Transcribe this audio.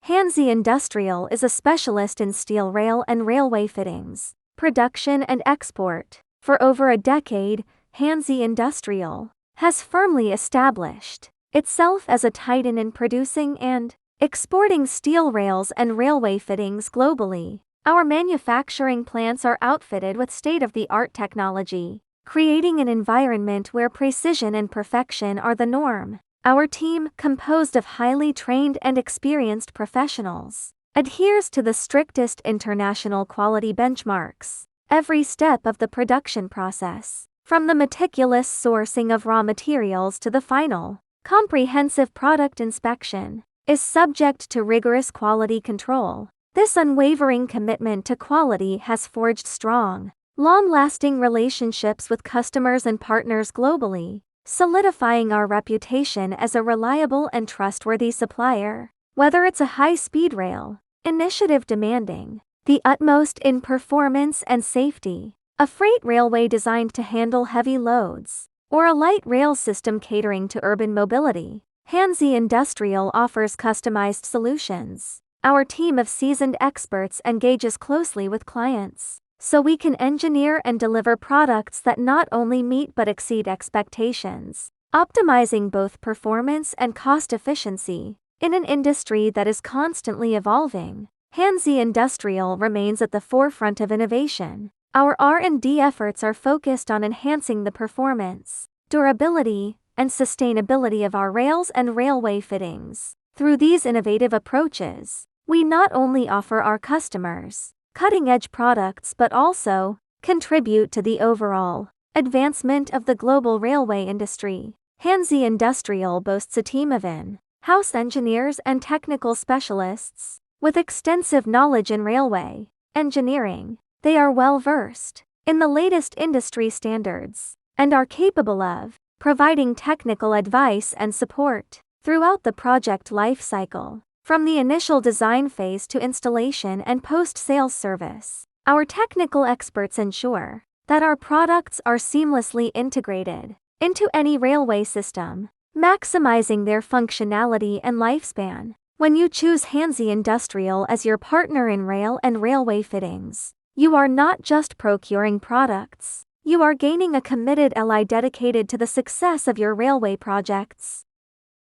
Hanzi Industrial is a specialist in steel rail and railway fittings, production and export. For over a decade, Hanzi Industrial has firmly established itself as a titan in producing and exporting steel rails and railway fittings globally. Our manufacturing plants are outfitted with state-of-the-art technology, creating an environment where precision and perfection are the norm. Our team, composed of highly trained and experienced professionals, adheres to the strictest international quality benchmarks every step of the production process. From the meticulous sourcing of raw materials to the final, comprehensive product inspection, is subject to rigorous quality control. This unwavering commitment to quality has forged strong, long-lasting relationships with customers and partners globally, solidifying our reputation as a reliable and trustworthy supplier. Whether it's a high-speed rail initiative demanding the utmost in performance and safety, a freight railway designed to handle heavy loads, or a light rail system catering to urban mobility, Hanzi Industrial offers customized solutions. Our team of seasoned experts engages closely with clients, so we can engineer and deliver products that not only meet but exceed expectations, optimizing both performance and cost efficiency. In an industry that is constantly evolving, Hanzi Industrial remains at the forefront of innovation. Our R&D efforts are focused on enhancing the performance, durability, and sustainability of our rails and railway fittings. Through these innovative approaches, we not only offer our customers cutting-edge products but also contribute to the overall advancement of the global railway industry. Hanzi Industrial boasts a team of in-house engineers and technical specialists with extensive knowledge in railway engineering. They are well-versed in the latest industry standards and are capable of providing technical advice and support throughout the project life cycle. From the initial design phase to installation and post-sales service, our technical experts ensure that our products are seamlessly integrated into any railway system, maximizing their functionality and lifespan. When you choose Hanzi Industrial as your partner in rail and railway fittings, you are not just procuring products, you are gaining a committed ally dedicated to the success of your railway projects.